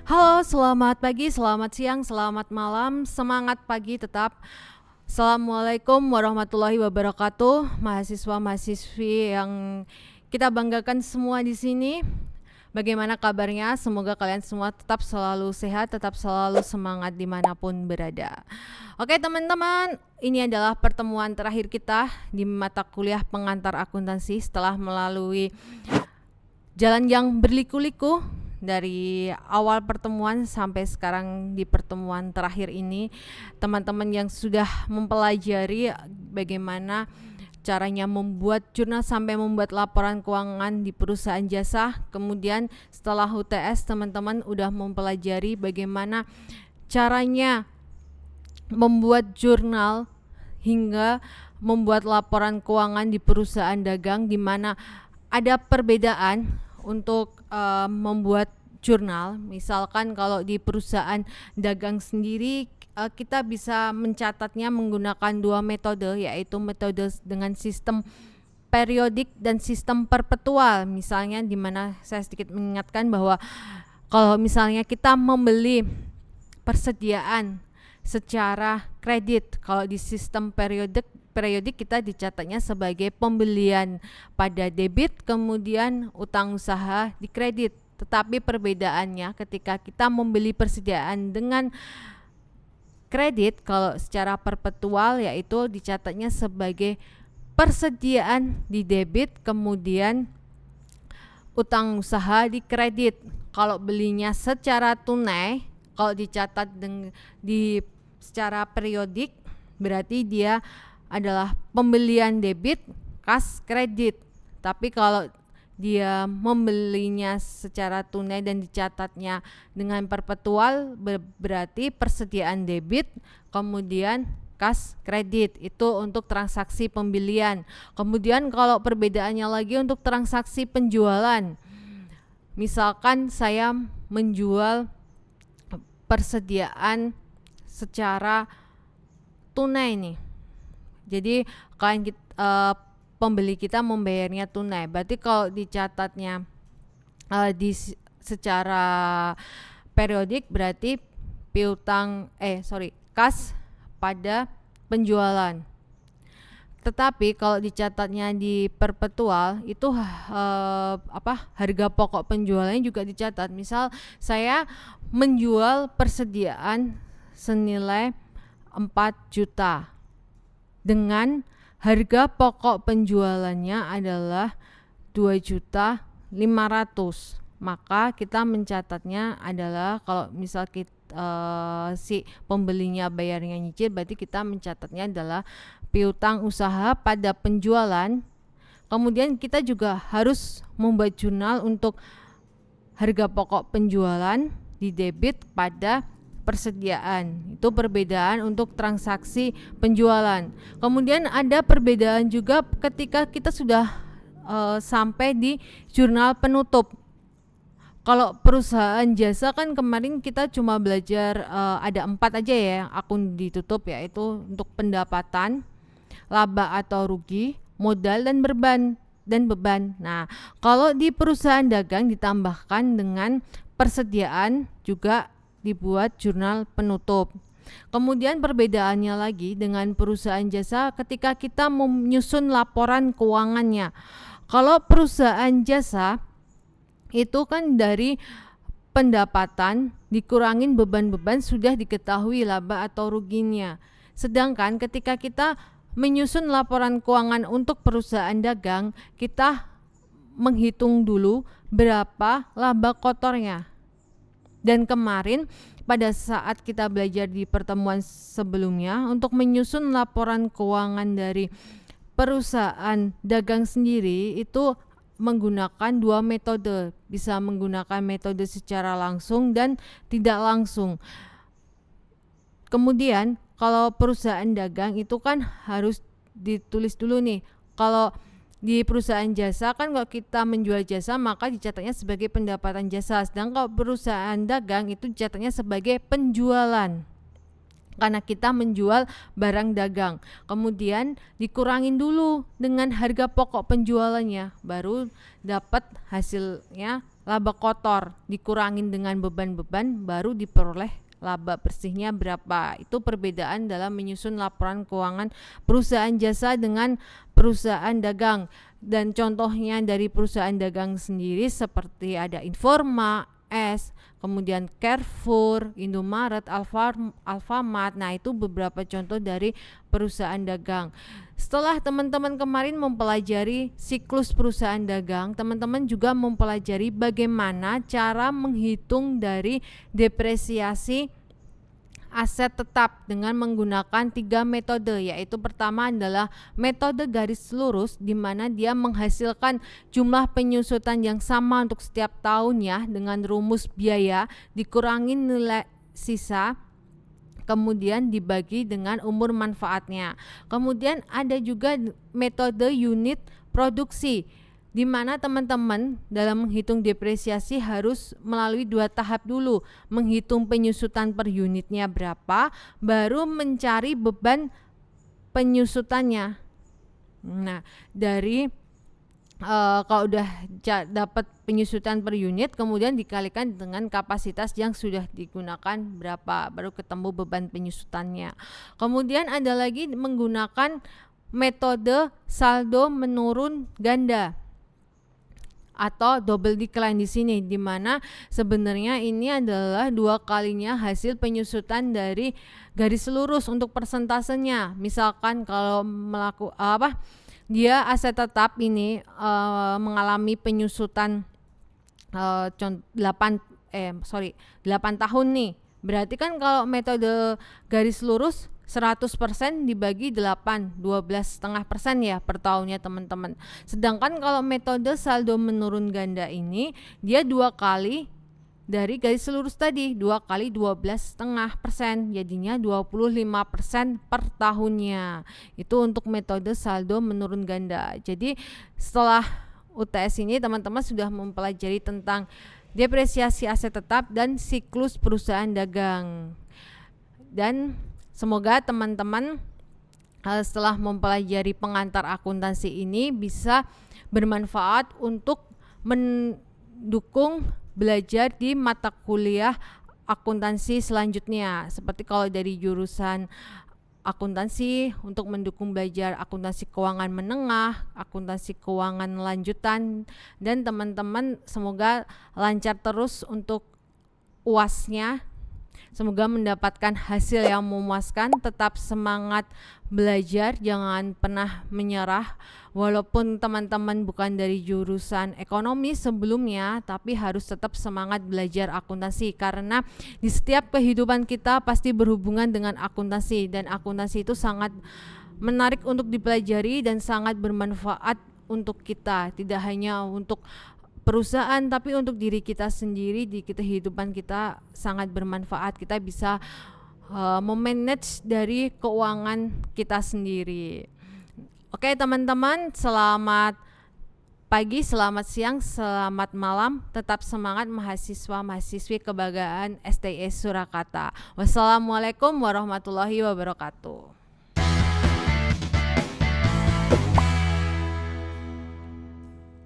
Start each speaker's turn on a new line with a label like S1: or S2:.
S1: Halo, selamat pagi, selamat siang, selamat malam, semangat pagi tetap. Assalamualaikum warahmatullahi wabarakatuh, mahasiswa-mahasiswi yang kita banggakan semua di sini. Bagaimana kabarnya? Semoga kalian semua tetap selalu sehat, tetap selalu semangat dimanapun berada. Oke teman-teman, ini adalah pertemuan terakhir kita di mata kuliah pengantar akuntansi setelah melalui jalan yang berliku-liku dari awal pertemuan sampai sekarang di pertemuan terakhir ini. Teman-teman yang sudah mempelajari bagaimana caranya membuat jurnal sampai membuat laporan keuangan di perusahaan jasa. Kemudian setelah UTS teman-teman udah mempelajari bagaimana caranya membuat jurnal hingga membuat laporan keuangan di perusahaan dagang, di mana ada perbedaan untuk membuat jurnal. Misalkan kalau di perusahaan dagang sendiri kita bisa mencatatnya menggunakan dua metode, yaitu metode dengan sistem periodik dan sistem perpetual. Misalnya di mana saya sedikit mengingatkan bahwa kalau misalnya kita membeli persediaan secara kredit, kalau di sistem periodik kita dicatatnya sebagai pembelian pada debit, kemudian utang usaha di kredit. Tetapi perbedaannya ketika kita membeli persediaan dengan kredit, kalau secara perpetual yaitu dicatatnya sebagai persediaan di debit, kemudian utang usaha di kredit. Kalau belinya secara tunai, kalau dicatat di secara periodik, berarti dia adalah pembelian debit kas kredit. Tapi kalau dia membelinya secara tunai dan dicatatnya dengan perpetual, berarti persediaan debit kemudian kas kredit. Itu untuk transaksi pembelian. Kemudian kalau perbedaannya lagi untuk transaksi penjualan, misalkan saya menjual persediaan secara tunai nih. Jadi klien pembeli kita membayarnya tunai. Berarti kalau dicatatnya secara periodik berarti kas pada penjualan. Tetapi kalau dicatatnya di perpetual itu harga pokok penjualannya juga dicatat. Misal saya menjual persediaan senilai 4 juta dengan harga pokok penjualannya adalah 2.500.000, maka kita mencatatnya adalah kalau misal kita si pembelinya bayarnya nyicil, berarti kita mencatatnya adalah piutang usaha pada penjualan. Kemudian kita juga harus membuat jurnal untuk harga pokok penjualan di debit pada persediaan. Itu perbedaan untuk transaksi penjualan. Kemudian ada perbedaan juga ketika kita sudah sampai di jurnal penutup. Kalau perusahaan jasa kan kemarin kita cuma belajar ada 4 aja ya yang akun ditutup, yaitu untuk pendapatan, laba atau rugi, modal dan beban. Nah, kalau di perusahaan dagang ditambahkan dengan persediaan juga dibuat jurnal penutup. Kemudian perbedaannya lagi dengan perusahaan jasa ketika kita menyusun laporan keuangannya. Kalau perusahaan jasa itu kan dari pendapatan dikurangin beban-beban sudah diketahui laba atau ruginya. Sedangkan ketika kita menyusun laporan keuangan untuk perusahaan dagang, kita menghitung dulu berapa laba kotornya. Dan kemarin pada saat kita belajar di pertemuan sebelumnya, untuk menyusun laporan keuangan dari perusahaan dagang sendiri itu menggunakan dua metode, bisa menggunakan metode secara langsung dan tidak langsung. Kemudian kalau perusahaan dagang itu kan harus ditulis dulu nih. Kalau di perusahaan jasa kan kalau kita menjual jasa maka dicatatnya sebagai pendapatan jasa, sedangkan kalau perusahaan dagang itu dicatatnya sebagai penjualan. karena kita menjual barang dagang. Kemudian dikurangin dulu dengan harga pokok penjualannya, baru dapat hasilnya laba kotor, dikurangin dengan beban-beban, baru diperoleh laba bersihnya berapa. Itu perbedaan dalam menyusun laporan keuangan perusahaan jasa dengan perusahaan dagang. Dan contohnya dari perusahaan dagang sendiri seperti ada Informa, kemudian Carrefour, Indomaret, Alfamart. Nah, itu beberapa contoh dari perusahaan dagang. Setelah teman-teman kemarin mempelajari siklus perusahaan dagang, teman-teman juga mempelajari bagaimana cara menghitung dari depresiasi aset tetap dengan menggunakan 3 metode, yaitu pertama adalah metode garis lurus, di mana dia menghasilkan jumlah penyusutan yang sama untuk setiap tahunnya dengan rumus biaya dikurangi nilai sisa, kemudian dibagi dengan umur manfaatnya. Kemudian ada juga metode unit produksi, di mana teman-teman dalam menghitung depresiasi harus melalui 2 tahap dulu, menghitung penyusutan per unitnya berapa, baru mencari beban penyusutannya. Nah, dari kalau udah dapat penyusutan per unit, kemudian dikalikan dengan kapasitas yang sudah digunakan berapa, baru ketemu beban penyusutannya. Kemudian ada lagi menggunakan metode saldo menurun ganda atau double decline di sini, di mana sebenarnya ini adalah 2 kalinya hasil penyusutan dari garis lurus untuk persentasenya. Misalkan kalau dia aset tetap ini mengalami penyusutan 8 tahun nih. Berarti kan kalau metode garis lurus 100% dibagi 8, 12,5% ya per tahunnya teman-teman. Sedangkan kalau metode saldo menurun ganda ini, dia 2 kali dari garis lurus tadi, 2 kali 12,5%, jadinya 25% per tahunnya. Itu untuk metode saldo menurun ganda. Jadi setelah UTS ini teman-teman sudah mempelajari tentang depresiasi aset tetap dan siklus perusahaan dagang. Dan semoga teman-teman setelah mempelajari pengantar akuntansi ini bisa bermanfaat untuk mendukung belajar di mata kuliah akuntansi selanjutnya. Seperti kalau dari jurusan akuntansi untuk mendukung belajar akuntansi keuangan menengah, akuntansi keuangan lanjutan, dan teman-teman semoga lancar terus untuk UAS-nya. Semoga mendapatkan hasil yang memuaskan, tetap semangat belajar, jangan pernah menyerah. Walaupun teman-teman bukan dari jurusan ekonomi sebelumnya, tapi harus tetap semangat belajar akuntansi, karena di setiap kehidupan kita pasti berhubungan dengan akuntansi, dan akuntansi itu sangat menarik untuk dipelajari dan sangat bermanfaat untuk kita, tidak hanya untuk perusahaan tapi untuk diri kita sendiri. Di kehidupan kita sangat bermanfaat, kita bisa memanage dari keuangan kita sendiri. Oke teman-teman, selamat pagi, selamat siang, selamat malam. Tetap semangat mahasiswa-mahasiswi kebanggaan STIS Surakarta. Wassalamualaikum warahmatullahi wabarakatuh.